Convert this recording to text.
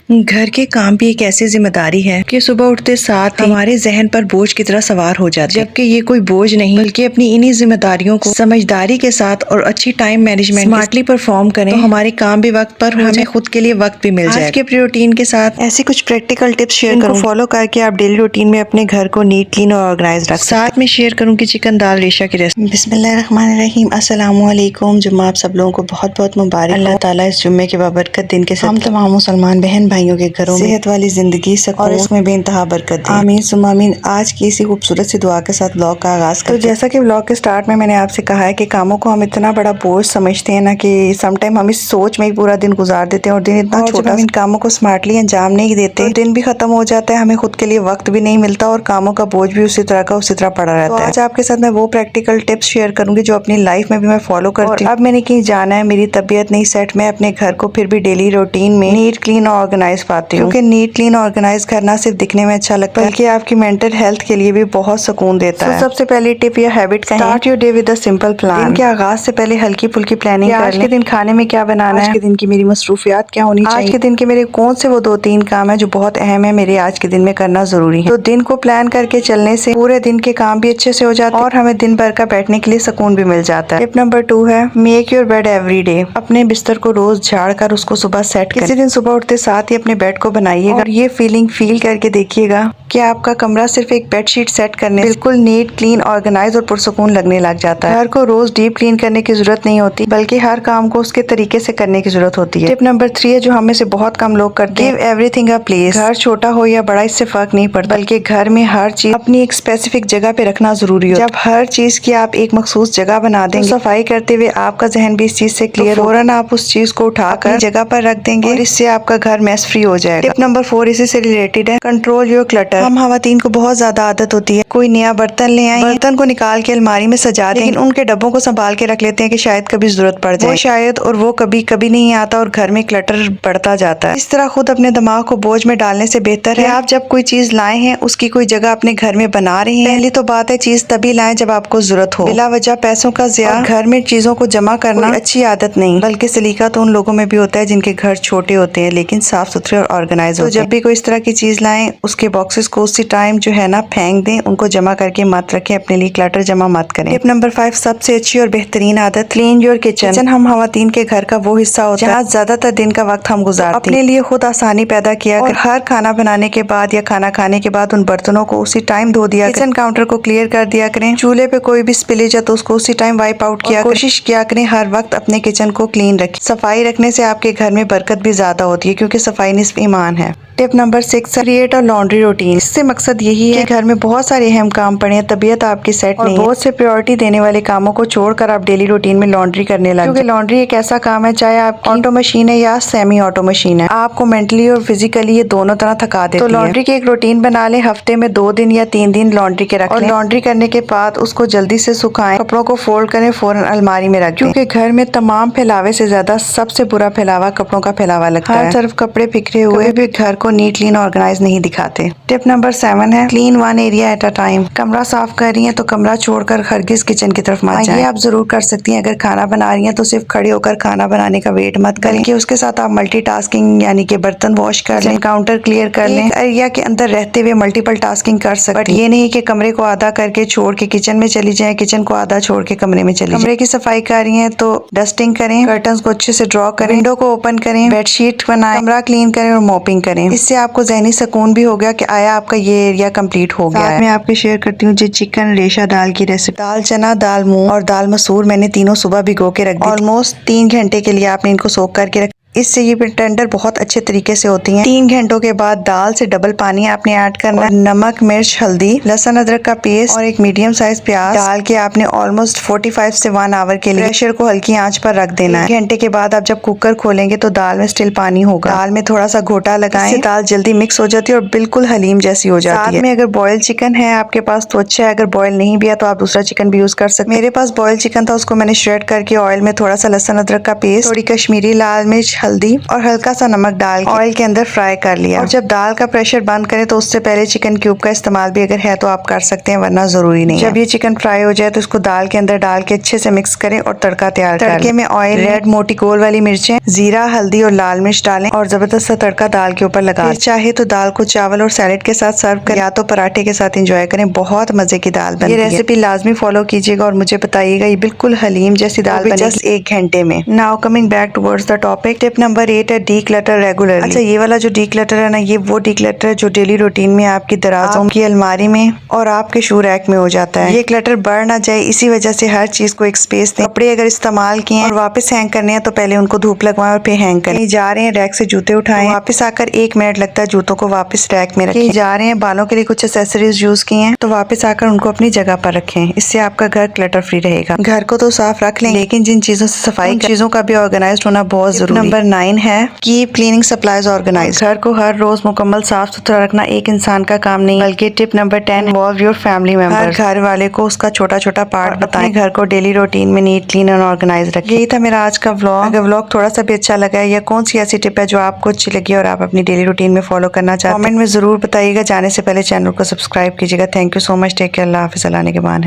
घर के काम भी एक ऐसी जिम्मेदारी है कि सुबह उठते साथ हमारे जहन पर बोझ की तरह सवार हो जाती है, जबकि ये कोई बोझ नहीं बल्कि अपनी इन्हीं जिम्मेदारियों को समझदारी के साथ और अच्छी टाइम मैनेजमेंट स्मार्टली परफॉर्म करें तो हमारे काम भी वक्त पर हो, हमें खुद के लिए वक्त भी मिल जाए। आज के अपनी रूटीन के साथ ऐसी कुछ प्रैक्टिकल टिप्स शेयर करूँ फॉलो करके आप डेली रूटीन में अपने घर को नीट क्लीन और ऑर्गेनाइज रख। साथ में शेयर करूँ की चिकन दाल रेशा की रेसिपी। बिस्मिल्लाहिर्रहमानिर्रहीम, अस्सलामु अलैकुम। जुम्मा आप सब लोगों को बहुत बहुत मुबारक। अल्लाह ताला इस जुम्मे के बाबरकत दिन के साथ हम तमाम मुसलमान बहन भाइयों के घरों में सेहत वाली जिंदगी और इसमें बेइंतहा बरकत दे। आमीन सुम्मा आमीन। आज की इसी खूबसूरत सी दुआ के साथ व्लॉग का आगाज करते हैं। तो जैसा कि व्लॉग के स्टार्ट में मैंने आपसे कहा है कि कामों को हम इतना बड़ा बोझ समझते हैं ना कि समटाइम हम इस सोच में ही पूरा दिन गुजार देते हैं और दिन इतना छोटा, हम इन कामों को स्मार्टली अंजाम नहीं देते तो दिन भी खत्म हो जाता है, हमें खुद के लिए वक्त भी नहीं मिलता और कामों का बोझ भी उसी तरह का उसी तरह पड़ा रहता है। आज आपके साथ मैं वो प्रैक्टिकल टिप्स शेयर करूंगी जो अपनी लाइफ में भी मैं फॉलो करती हूँ। अब मैंने कहीं जाना है, मेरी तबीयत नहीं सेट, मैं अपने घर को फिर भी डेली रूटीन में नीट क्लीन और ऑर्गेनाइज पाती हूँ, क्योंकि नीट क्लीन ऑर्गेनाइज करना सिर्फ दिखने में अच्छा लगता है बल्कि आपकी मेंटल हेल्थ के लिए भी बहुत सुकून देता है। सबसे पहली टिप या हैबिट कहें, start your day with a simple plan. दिन के आगाज से पहले हल्की फुल्की प्लानिंग कर लें। आज के दिन खाने में क्या बनाना है, आज के दिन की मेरी मसरूफियात क्या होनी चाहिए, आज के दिन के मेरे कौन से वो 2-3 काम है जो बहुत अहम है, मेरे आज के दिन में करना जरूरी है। तो दिन को प्लान करके चलने से पूरे दिन के काम भी अच्छे से हो जाते हैं और हमें दिन भर का बैठने के लिए सुकून भी मिल जाता है। टिप नंबर 2 है make your bed every day. अपने बिस्तर को रोज झाड़ कर उसको सुबह सेट करें। किसी दिन सुबह उठते साथ ही अपने बेड को बनाइएगा और ये फीलिंग फील करके देखिएगा कि आपका कमरा सिर्फ एक बेडशीट सेट करने बिल्कुल नीट क्लीन ऑर्गेनाइज और पुरसुकून लगने लग जाता है। घर को रोज डीप क्लीन करने की जरूरत नहीं होती बल्कि हर काम को उसके तरीके से करने की जरूरत होती है। टिप नंबर 3 है जो हमें से बहुत कम लोग करते हैं, गिव एवरीथिंग अ प्लेस। घर छोटा हो या बड़ा इससे फर्क नहीं पड़ता बल्कि घर में हर चीज अपनी एक स्पेसिफिक जगह पे रखना जरूरी है। जब हर चीज की आप एक मखसूस जगह बना देंगे तो सफाई करते हुए आपका जहन भी इस चीज से क्लियर फौरन आप उस चीज को उठाकर जगह पर रख देंगे और इससे आपका घर मैस फ्री हो जाएगा। टिप नंबर 4 इसी से रिलेटेड है, कंट्रोल योर क्लटर। हम खवातीन को बहुत ज्यादा आदत होती है कोई नया बर्तन ले आए, बर्तन को निकाल के अलमारी में सजा दें, लेकिन उनके डब्बों को संभाल के रख लेते हैं कि शायद कभी जरूरत पड़ जाए। वो शायद और वो कभी कभी नहीं आता और घर में क्लटर बढ़ता जाता है। इस तरह खुद अपने दिमाग को बोझ में डालने से बेहतर है आप जब कोई चीज लाए हैं उसकी कोई जगह अपने घर में बना रहे हैं। पहली तो बात है चीज तभी लाएं जब आपको जरूरत हो। बिला वजह पैसों का ज़िया घर में चीजों को जमा करना अच्छी आदत नहीं बल्कि सलीका तो उन लोगों में भी होता है जिनके घर छोटे होते हैं लेकिन साफ सुथरे और ऑर्गेनाइज होते हैं। जब भी कोई इस तरह की चीज लाएं उसके बॉक्सेस को उसी टाइम जो है ना फेंक दें, उनको जमा करके मत रखें, अपने लिए क्लटर जमा मत करें। टिप नंबर 5 सबसे अच्छी और बेहतरीन आदत, क्लीन योर किचन। किचन हम खवातीन के घर का वो हिस्सा होता है जहाँ ज्यादातर दिन का वक्त हम गुजारते हैं। अपने लिए खुद आसानी पैदा किया और हर खाना बनाने के बाद या खाना खाने के बाद उन बर्तनों को उसी टाइम धो दिया, किचन काउंटर को क्लियर कर दिया करें। चूल्हे पे कोई भी स्पिलेज है तो उसको उसी टाइम वाइप आउट किया, कोशिश किया करें हर वक्त अपने किचन को क्लीन रखें। सफाई रखने से आपके घर में बरकत भी ज्यादा होती है क्योंकि सफाई निस्फ ईमान है। Tip number 6 create a laundry routine. इससे मकसद यही है कि घर में बहुत सारे अहम काम पड़े हैं, तबीयत आपकी सेट नहीं है, बहुत से प्रायोरिटी देने वाले कामों को छोड़कर आप डेली रूटीन में लॉन्ड्री करने लगे, क्योंकि लॉन्ड्री एक ऐसा काम है चाहे आपकी ऑटो मशीन है या सेमी ऑटो मशीन है, आपको मेंटली और फिजिकली ये दोनों तरह थका देती है। तो लॉन्ड्री की एक रूटीन बना ले, हफ्ते में 2 दिन या 3 दिन लॉन्ड्री के रखें और लॉन्ड्री करने के बाद उसको जल्दी से सुखाएं, कपड़ों को फोल्ड करें, फौरन अलमारी में रखें, क्योंकि घर में तमाम फैलावे से ज्यादा सबसे बुरा फैलावा कपड़ों का फैलावा लगता है। हर तरफ कपड़े बिखरे हुए भी घर को नीट क्लीन ऑर्गेनाइज नहीं दिखाते। टिप नंबर 7 है clean one area at a time. कमरा साफ कर रही हैं तो कमरा छोड़कर हरगिज किचन की तरफ मत जाएं। ये आप जरूर कर सकती हैं। अगर खाना बना रही हैं तो सिर्फ खड़े होकर खाना बनाने का वेट मत करें कि उसके साथ आप मल्टीटास्किंग यानी कि बर्तन वॉश कर लें, काउंटर क्लियर कर लें। एरिया के अंदर रहते हुए मल्टीपल टास्किंग कर सकते, बट ये नहीं कि कमरे को आधा करके छोड़ के किचन में चली जाए, किचन को आधा छोड़ के कमरे में चली जाए। कमरे की सफाई कर रही हैं तो डस्टिंग करें, कर्टन्स को अच्छे से ड्रॉ करें, विंडो को ओपन करें, बेडशीट बनाएं, कमरा क्लीन करें और मॉपिंग करें। इससे आपको ज़हनी सुकून भी हो गया कि आया आपका ये एरिया कंप्लीट हो गया है। मैं आपको शेयर करती हूँ जी चिकन रेशा दाल की रेसिपी। दाल चना, दाल मूंग और दाल मसूर मैंने तीनों सुबह भिगो के रख दी। ऑलमोस्ट 3 घंटे के लिए आपने इनको सोक करके रख, इससे ये टेंडर बहुत अच्छे तरीके से होती हैं। 3 घंटों के बाद दाल से डबल पानी आपने ऐड करना है, नमक, मिर्च, हल्दी, लहसुन अदरक का पेस्ट और एक मीडियम साइज प्याज डाल के आपने ऑलमोस्ट 45 से 1 आवर के लिए प्रेशर को हल्की आंच पर रख देना है। 1 घंटे के बाद आप जब कुकर खोलेंगे तो दाल में स्टिल पानी होगा। दाल में थोड़ा सा घोटा लगाएं, इससे दाल जल्दी मिक्स हो जाती है और बिल्कुल हलीम जैसी हो जाती है। साथ में अगर बॉयल चिकन है आपके पास तो अच्छा है, अगर बॉयल नहीं भी है तो आप दूसरा चिकन भी यूज कर सकते हैं। मेरे पास बॉयल चिकन था, उसको मैंने श्रेड करके ऑयल में थोड़ा सा लहसुन अदरक का पेस्ट, थोड़ी कश्मीरी लाल मिर्च, हल्दी और हल्का सा नमक डाल ऑयल के अंदर फ्राई कर लिया। और जब दाल का प्रेशर बंद करें तो उससे पहले चिकन क्यूब का इस्तेमाल भी अगर है तो आप कर सकते हैं, वरना जरूरी नहीं। जब ये चिकन फ्राई हो जाए तो इसको दाल के अंदर डाल के अच्छे से मिक्स करें और तड़का तैयार करें। तड़के में ऑयल, रेड मोटी गोल वाली मिर्चें, जीरा, हल्दी और लाल मिर्च डालें और जबरदस्त सा तड़का दाल के ऊपर लगा। चाहे तो दाल को चावल और सैलेड के साथ सर्व करें या तो पराठे के साथ एंजॉय करें। बहुत मजे की दाल बनती है। ये रेसिपी लाजमी फॉलो कीजिएगा और मुझे बताइएगा ये बिल्कुल हलीम जैसी दाल बनी जस्ट 1 घंटे में। Now coming back towards the topic, tip number 8 है डी क्लटर रेगुलरली। अच्छा, ये वाला जो डी क्लटर है ना, ये वो डी क्लटर है जो डेली रूटीन में आपकी दराजों की अलमारी में और आपके शू रैक में हो जाता है। ये क्लटर बढ़ ना जाए इसी वजह से हर चीज को एक स्पेस दें। कपड़े अगर इस्तेमाल किए और वापस हैंग करने हैं तो पहले उनको धूप लगवाएं और फिर हैंग करें। जा रहे हैं रैक से जूते उठाएं, वापस आकर 1 मिनट लगता है जूतों को वापस रैक में रखें। जा रहे हैं बालों के लिए कुछ एक्सेसरीज यूज किए हैं तो वापस आकर उनको अपनी जगह पर रखें। इससे आपका घर क्लटर फ्री रहेगा। घर को तो साफ रख लें, लेकिन जिन चीजों से सफाई चीजों का भी ऑर्गेनाइज होना बहुत जरूरी है। नंबर 9 है कीप क्लीनिंग सप्लाईज ऑर्गेनाइज। घर को हर रोज मुकम्मल साफ सुथरा रखना एक इंसान का काम नहीं, बल्कि tip number 10 involve your family member. हर घर वाले को उसका छोटा छोटा पार्ट बताएं। घर को डेली रूटीन में नीट, क्लीन और ऑर्गेनाइज रखें। यही था मेरा आज का व्लॉग। अगर व्लॉग थोड़ा सा भी अच्छा लगा है या कौन सी ऐसी टिप है जो आपको अच्छी लगी और आप अपनी डेली रूटीन में फॉलो करना चाहते हैं, कमेंट में जरूर बताइएगा। जाने से पहले चैनल को सब्सक्राइब कीजिएगा। Thank you so much. Take care. Allah हाफिज़। अल्लाह ने के मान है।